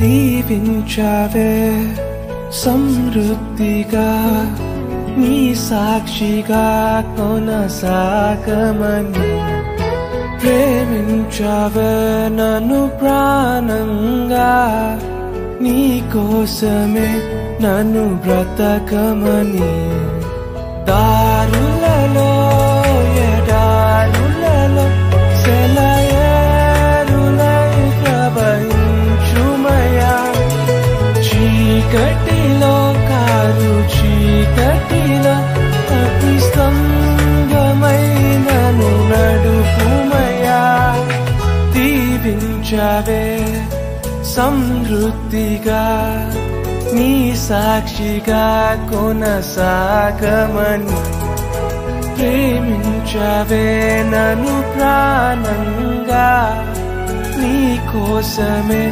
దీవించావే సమృద్ధిగా నీ సాక్షిగా కొనసాగమని ప్రేమించావే నన్ను ప్రాణంగా నీ కోసమే నన్ను బ్రతకమని దారులలో ఎడారులలో సెలయేరులై ప్రవహించుమయా చీకటిలో కారు చీకటిలో అగ్ని స్తంభమై నన్ను నడుపుమయా దీవించావే సమృద్ధిగా నీ సాక్షిగా కొనసాగమని ప్రేమించావే నన్ను ప్రాణంగా నీ కోసమే